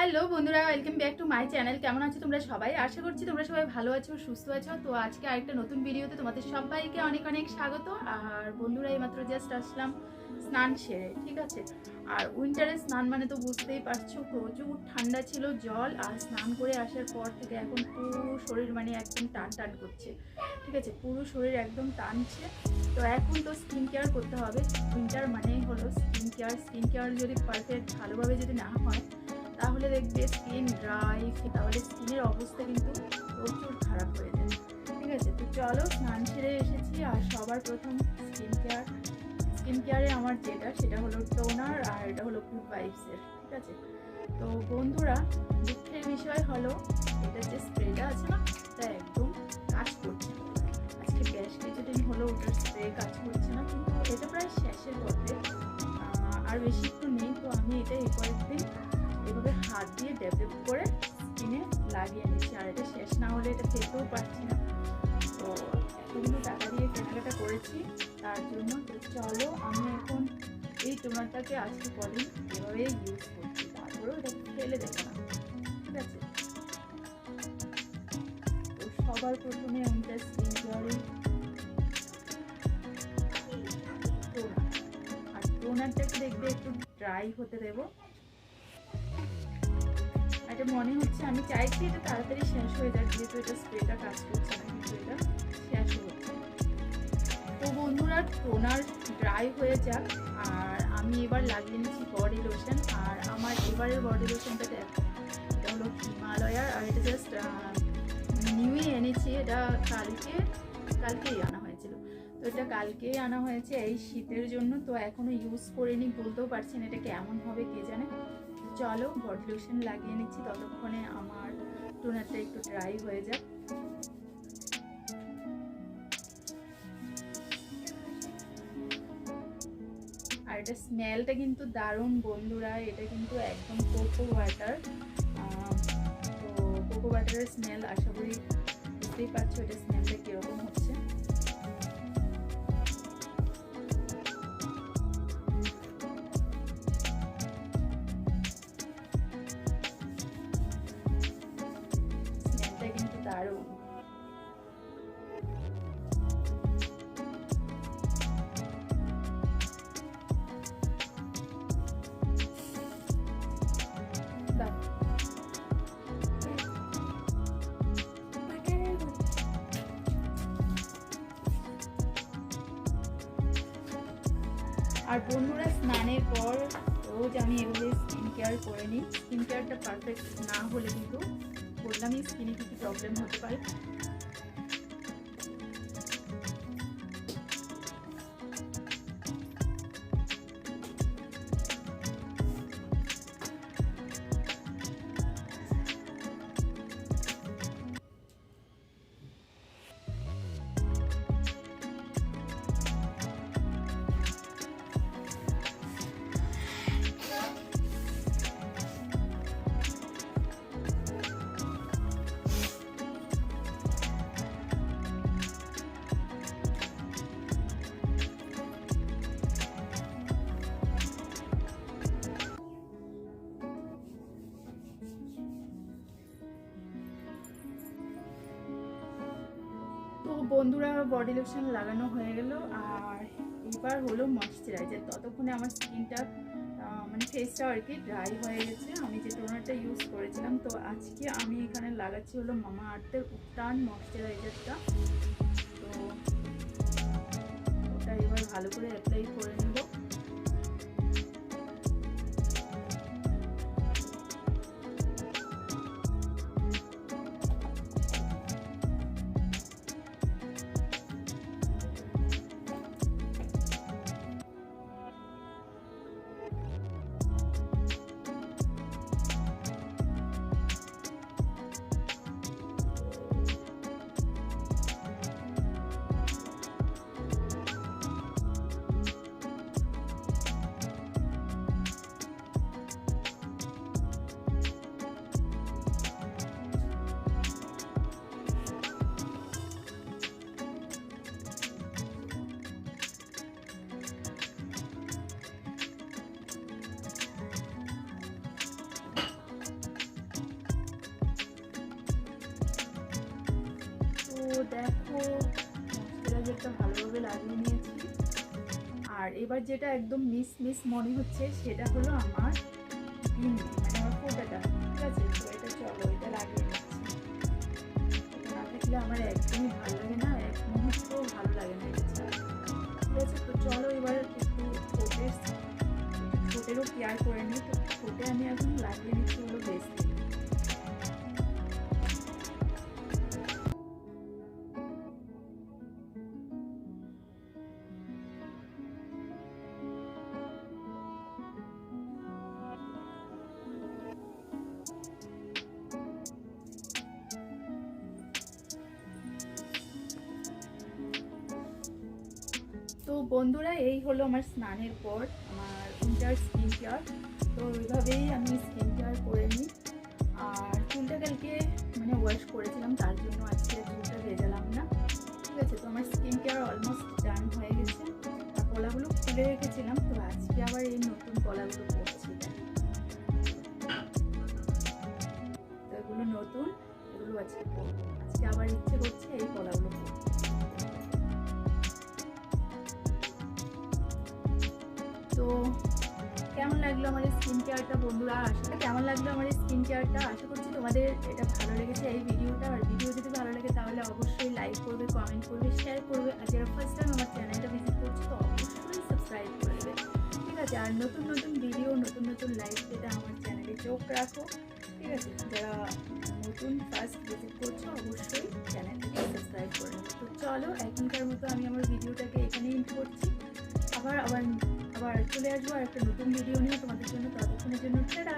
Hello বন্ধুরা, welcome back to my channel. কেমন আছো তোমরা সবাই? আশা করছি তোমরা সবাই ভালো আছো, সুস্থ আছো। তো আজকে আরেকটা নতুন ভিডিওতে তোমাদের সবাইকে অনেক অনেক স্বাগত। আর বন্ধুরা, এইমাত্র জাস্ট আসলাম স্নান সেরে, ঠিক আছে। আর উইন্টারে স্নান মানে তো বুঝতেই পারছো, প্রচুর ঠান্ডা ছিল জল। আর স্নান করে আসার পর থেকে এখন পুরো শরীর মানে একদম টান টান করছে, ঠিক আছে। পুরো শরীর একদম টানছে। তো এখন তো স্কিন কেয়ার করতে হবে। উইন্টার মানেই হলো স্কিন কেয়ার যদি পারফেক্ট ভালোভাবে যদি না হয় তাহলে দেখবে স্কিন ড্রাই, তাহলে স্কিনের অবস্থা কিন্তু প্রচুর খারাপ হয়ে যায়, ঠিক আছে। তো চলো, স্নান সেরে এসেছি। আর সবার প্রথম স্কিন কেয়ারে আমার সেটা হলো টোনার, আর এটা হলো গুড ভাইবসের, ঠিক আছে। তো বন্ধুরা, দুঃখের বিষয় হলো এটা যে স্প্রেটা আছে না, এটা একদম কাজ করছে না। আজকে বেশ কিছুদিন হলো ওটার স্প্রে কাজ করছে না, কিন্তু এটা প্রায় শেষের পথে, আর বেশি একটু নেই। তো আমি এটা কয়েকদিন এভাবে হাত দিয়ে ডেভেলপ করে স্কিনে লাগিয়ে নিচ্ছি। আর এটা শেষ না হলে এটা খেতেও পারছি না। তো এতগুলো টাকা দিয়ে কেনাকাটা করেছি তার জন্য। তো চলো, আমি এখন এই টোনারটাকে আজকে কদিন এভাবে ইউজ করছি, তারপরেও এটা ফেলে দেবো না, ঠিক আছে। তো সবার প্রথমে আমাদের স্কিন কেয়ারে টোনার, আর টোনারটাকে দেখবে একটু ড্রাই হতে দেবো। এটা মনে হচ্ছে, আমি চাইছি এটা তাড়াতাড়ি শেষ হয়ে যাক, যেহেতু এটা স্প্রেটা কাজ করছে না, কিন্তু এটা শেষ হচ্ছে। তো বন্ধুরা, টোনার ড্রাই হয়ে যাক। আর আমি এবার লাগিয়ে নিচ্ছি বডি লোশন। আর আমার এবারের বডি লোশনটা দেখো, এটা হলো হিমালয়ার। আর এটা জাস্ট নিউই এনেছি, এটা কালকেই আনা হয়েছিল। তো এটা কালকেই আনা হয়েছে এই শীতের জন্য। তো এখনো ইউজ করিনি, বলতেও পারছি না এটা কেমন হবে, কে জানে। চলো, বডি লোশন লাগিয়ে নিচ্ছি, ততক্ষণে আমার টোনারটা একটু ড্রাই হয়ে যাক। আর এটা স্মেলটা কিন্তু দারুণ বন্ধুরা, এটা কিন্তু একদম কোকো ওয়াটার। তো কোকো ওয়াটারের স্মেল, আশা করি বুঝতেই পারছো এটা স্মেলটা কীরকম হচ্ছে। দারুণ। আর বন্ধুরা, স্নানের পর রোজ আমি এভাবে স্কিন কেয়ার করে নিই। স্কিন কেয়ারটা পারফেক্ট না হলে কিন্তু বললামই স্কিনে কিছু প্রবলেম হতে পারে। তো বন্ধুরা, বডি লোশন লাগানো হয়ে গেল। আর এবার হলো ময়শ্চারাইজার। ততক্ষণে আমার স্কিনটা মানে ফেসটা আর কি ড্রাই হয়ে গেছে। আমি যে টোনারটা ইউজ করেছিলাম, তো আজকে আমি এখানে লাগাচ্ছি হলো মামা আর্থের উত্তান ময়শ্চারাইজারটা। তো ওটা এবার ভালো করে অ্যাপ্লাই করে নেব। দেখো ময়শ্চারাইজারটা ভালোভাবে লাগিয়ে নিয়েছি। আর এবার যেটা একদম মিস মনে হচ্ছে সেটা হলো আমার বিন্দি, মানে আমার ফোঁটাটা, ঠিক আছে? তো এটা চলো এটা লাগিয়ে নিচ্ছি। এটা না থাকলে আমার একদমই ভালো লাগে না, এক মুহূর্ত ভালো লাগে না এটা ছাড়া, ঠিক আছে? তো চলো এবার একটু ঠোঁটেরও কেয়ার করে নিই। তো ঠোঁটে আমি এখন লাগিয়ে নিচ্ছি হলো বেস্ট। তো বন্ধুরা এই হলো আমার স্নানের পর আমার উইন্টার স্কিন কেয়ার। তো ওইভাবেই আমি স্কিন কেয়ার করে নিই। আর চুলটা কালকে মানে ওয়াশ করেছিলাম, তার জন্য আজকে চুলটা ভেজালাম না, ঠিক আছে? তো আমার স্কিন কেয়ার অলমোস্ট ডান হয়ে গেছে। আর কলাগুলো খুলে রেখেছিলাম, তো আজকে আবার এই নতুন কলাগুলো করছি। তো এগুলো নতুন, এগুলো আজকে করবো। আজকে আবার ইচ্ছে করছে এই কলাগুলো করবো। তো কেমন লাগলো আমার স্কিন কেয়ারটা বন্ধুরা? আসলে কেমন লাগলো আমার স্কিন কেয়ারটা? আশা করছি তোমাদের এটা ভালো লেগেছে এই ভিডিওটা। আর ভিডিও যদি ভালো লাগে তাহলে অবশ্যই লাইক করবে, কমেন্ট করবে, শেয়ার করবে। আর যারা ফার্স্ট টাইম আমার চ্যানেলটা ভিজিট করছো তো অবশ্যই সাবস্ক্রাইব করে দেবে, ঠিক আছে? আর নতুন ভিডিও, নতুন লাইভ যেটা আমার চ্যানেলে চোখ রাখো, ঠিক আছে? যারা নতুন ফার্স্ট ভিজিট করছো অবশ্যই চ্যানেলটাকে সাবস্ক্রাইব করে নেবে। তো চলো এখনকার মতো আমি আমার ভিডিওটাকে এখানেই এন্ড করছি। আবার চলে আসবো আর একটা নতুন ভিডিও নিয়ে তোমাদের জন্য। ততক্ষণের জন্য টাটা।